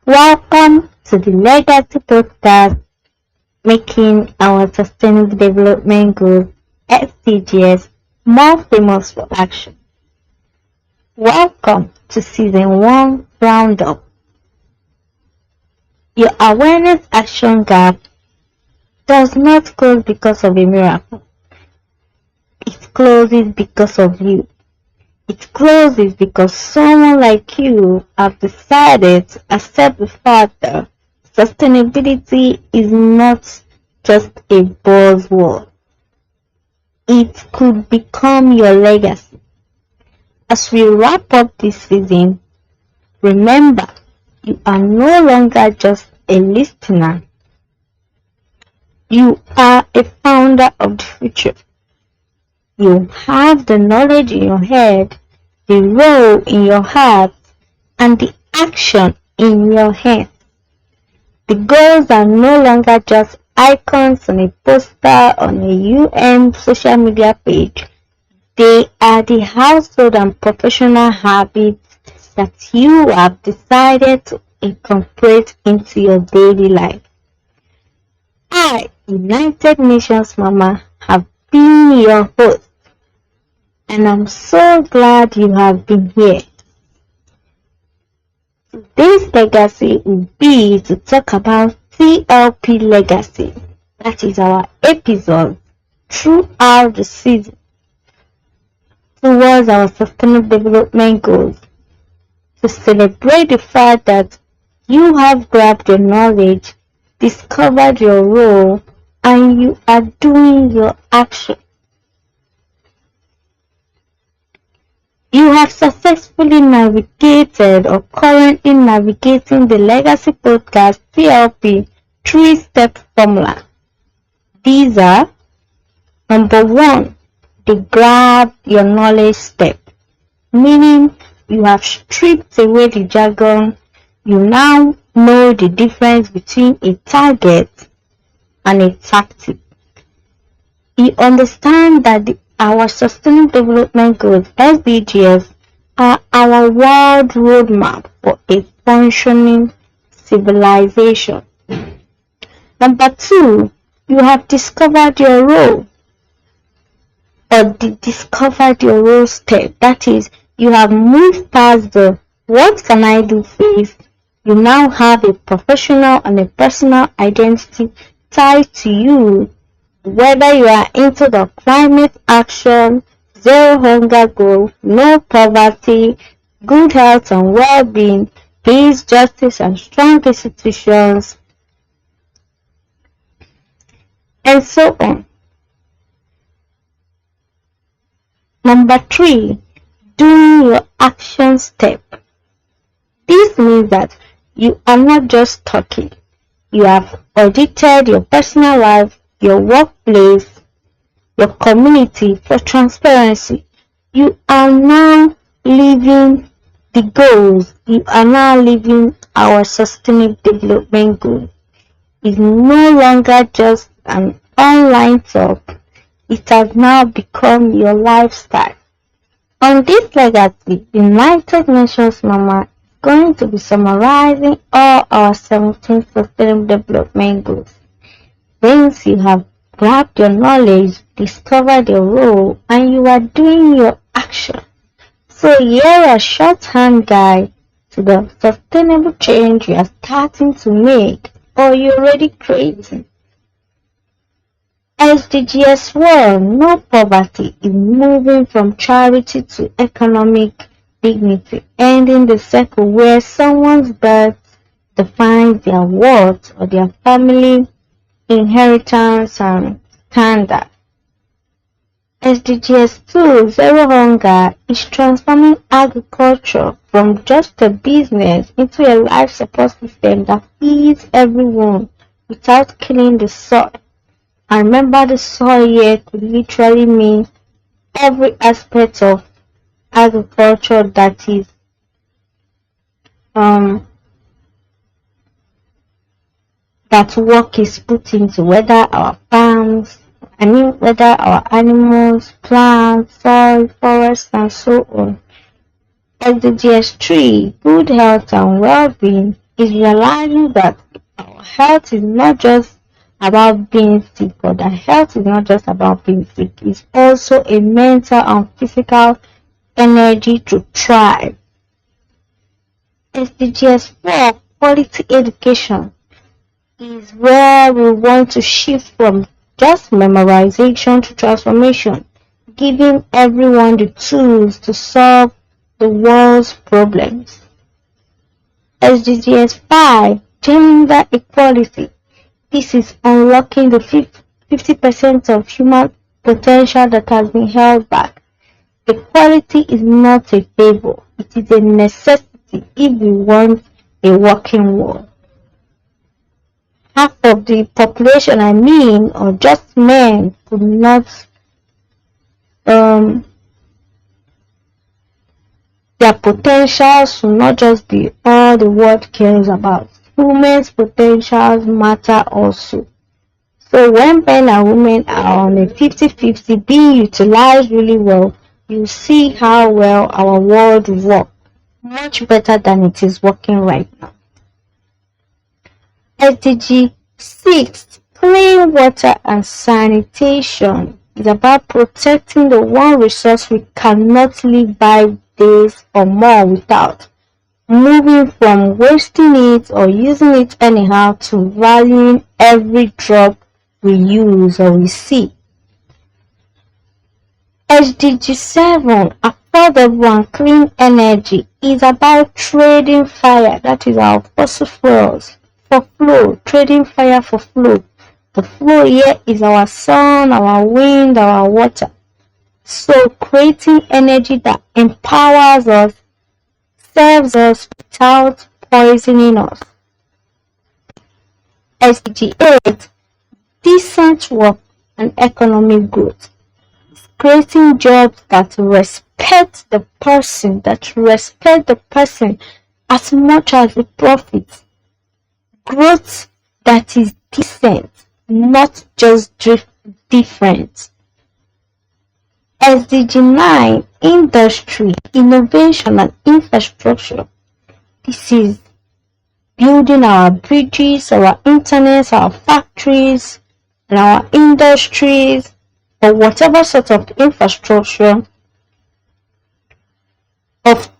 Welcome to the Legacy Podcast, making our Sustainable Development Goals (SDGs) more famous for action. Welcome to Season 1 Roundup. Your awareness action gap does not close because of a miracle. It closes because of you. It closes because someone like you have decided to accept the fact that sustainability is not just a buzzword. It could become your legacy. As we wrap up this season, remember, you are no longer just a listener. You are a founder of the future. You have the knowledge in your head, the role in your heart, and the action in your hands. The goals are no longer just icons on a poster on a UN social media page. They are the household and professional habits that you have decided to incorporate into your daily life. I, United Nations Mama, have been your host, and I'm so glad you have been here. Today's legacy will be to talk about TLP legacy. That is our episode throughout the season towards our sustainable development goals, to celebrate the fact that you have grabbed your knowledge, discovered your role, and you are doing your action. You have successfully navigated or currently navigating the Legacy Podcast TLP 3-step formula. These are: number 1, the grab your knowledge step, meaning you have stripped away the jargon. You now know the difference between a target and a tactic. You understand that our Sustainable Development Goals (SDGs) are our world roadmap for a functioning civilization. Number 2, you have discovered your role, or discovered your role step. That is, you have moved past the "what can I do" phase. You now have a professional and a personal identity tied to you, whether you are into the climate action, zero hunger goal, no poverty, good health and well-being, peace, justice and strong institutions, and so on. Number 3, doing your action step. This means that you are not just talking. You have audited your personal life, your workplace, your community for transparency. You are now living the goals. You are now living our sustainable development goals. It's no longer just an online talk. It has now become your lifestyle. On this legacy, United Nations Mama is going to be summarizing all our 17 sustainable development goals. Since you have grabbed your knowledge, discovered your role, and you are doing your action. So here a shorthand guide to the sustainable change you are starting to make or you're already creating. SDGs 1, no poverty, is moving from charity to economic dignity, ending the circle where someone's birth defines their worth or their family inheritance and standard. SDGs 2, zero hunger, is transforming agriculture from just a business into a life support system that feeds everyone without killing the soil. And remember, the soil here could literally mean every aspect of agriculture that is that work is put into, whether our farms, whether our animals, plants, soil, forests, and so on. SDGs 3, good health and well-being, is realizing that our health is not just about being sick, or that health is not just about being sick, it's also a mental and physical energy to thrive. SDGs 4, quality education, is where we want to shift from just memorization to transformation, giving everyone the tools to solve the world's problems. SDGs 5, gender equality. This is unlocking the 50% of human potential that has been held back. Equality is not a favor, it is a necessity if we want a working world. Half of the population, or just men, could not their potentials should not just be all the world cares about. Women's potentials matter also. So when men and women are on a 50-50 being utilized really well, you see how well our world works, much better than it is working right now. SDG 6, clean water and sanitation, is about protecting the one resource we cannot live by days or more without, moving from wasting it or using it anyhow to valuing every drop we use or we see. SDG 7, affordable and clean energy, is about trading fire, that is our fossil fuels, for flow, trading fire for flow. The flow here is our sun, our wind, our water. So creating energy that empowers us, serves us without poisoning us. SDG 8, decent work and economic growth. Creating jobs that respect the person, as much as the profit. Growth that is decent, not just different. SDG 9, industry, innovation and infrastructure. This is building our bridges, our internet, our factories, and our industries, or whatever sort of infrastructure of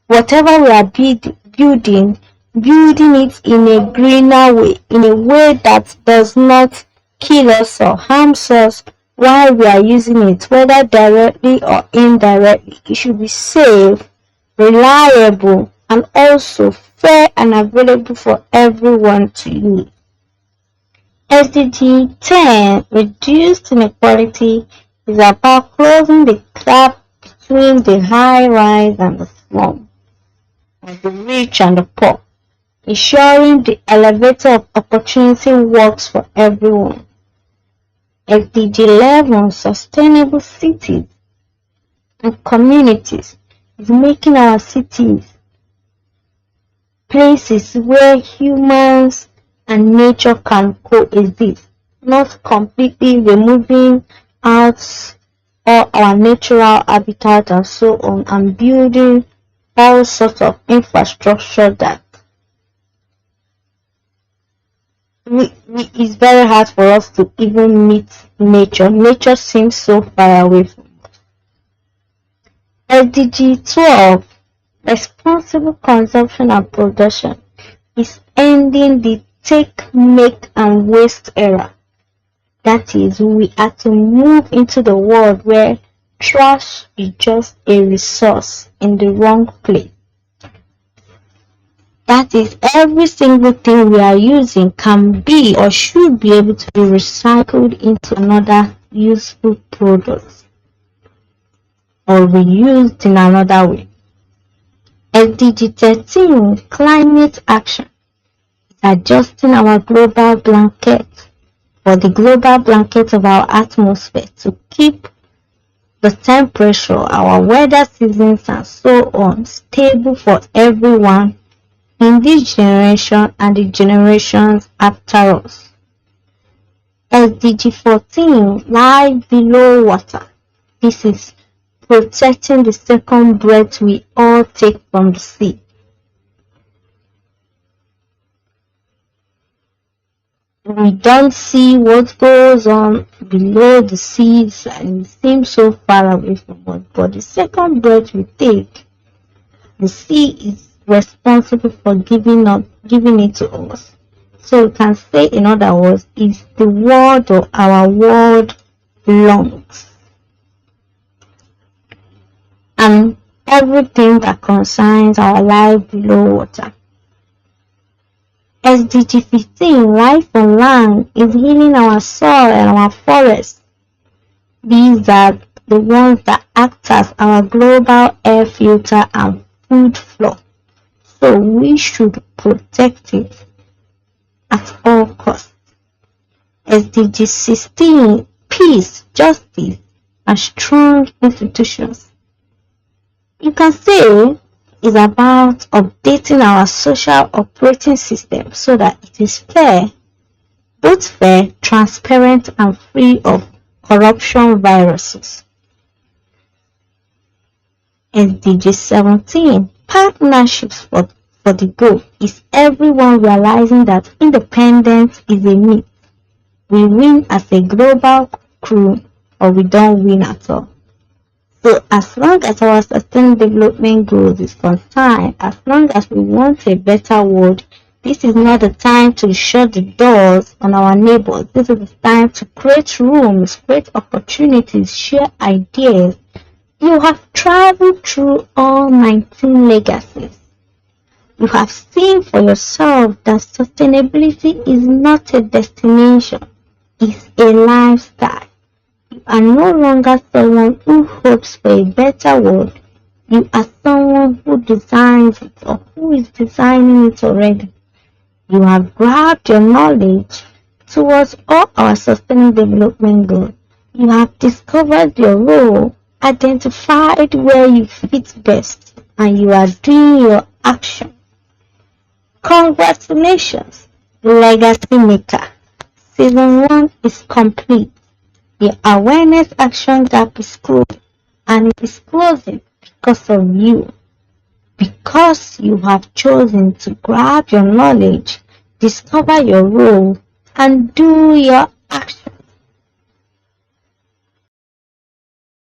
whatever we are building it in a greener way, in a way that does not kill us or harms us while we are using it, whether directly or indirectly. It should be safe, reliable, and also fair and available for everyone to use. SDG 10, reduced inequality, is about closing the gap between the high-rise and the slum, or the rich and the poor, ensuring the elevator of opportunity works for everyone. SDG 11, sustainable cities and communities, is making our cities places where humans and nature can coexist, not completely removing out all our natural habitat and so on, and building all sorts of infrastructure that it's very hard for us to even meet nature. Nature seems so far away from us. SDG 12, responsible consumption and production, is ending the take, make, and waste era. That is, we have to move into the world where trash is just a resource in the wrong place. That is, every single thing we are using can be or should be able to be recycled into another useful product or reused in another way. SDG 13, climate action, is adjusting our global blanket, or the global blanket of our atmosphere, to keep the temperature, our weather seasons, and so on stable for everyone in this generation and the generations after us. SDG 14, life below water. This is protecting the second breath we all take from the sea. We don't see what goes on below the seas and it seems so far away from us. But the second breath we take, the sea is responsible for giving it to us. So we can say, in other words, it's the world or our world lungs. And everything that concerns our life below water. SDG 15, life on land, is healing our soil and our forests. These are the ones that act as our global air filter and food flow. So we should protect it at all costs. SDG 16, peace, justice, and strong institutions. You can say it's about updating our social operating system so that it is fair, both fair, transparent, and free of corruption viruses. SDG 17, partnerships for the goal, is everyone realizing that independence is a myth. We win as a global crew or we don't win at all. So as long as our sustainable development goals is concerned, as long as we want a better world, this is not the time to shut the doors on our neighbors. This is the time to create rooms, create opportunities, share ideas. You have traveled through all 19 legacies. You have seen for yourself that sustainability is not a destination, it's a lifestyle. You are no longer someone who hopes for a better world. You are someone who designs it or who is designing it already. You have grabbed your knowledge towards all our sustainable development goals. You have discovered your role, identified where you fit best, and you are doing your action. Congratulations, Legacy Maker. Season 1 is complete. The awareness action gap is closed, and it is closing because of you. Because you have chosen to grab your knowledge, discover your role, and do your action.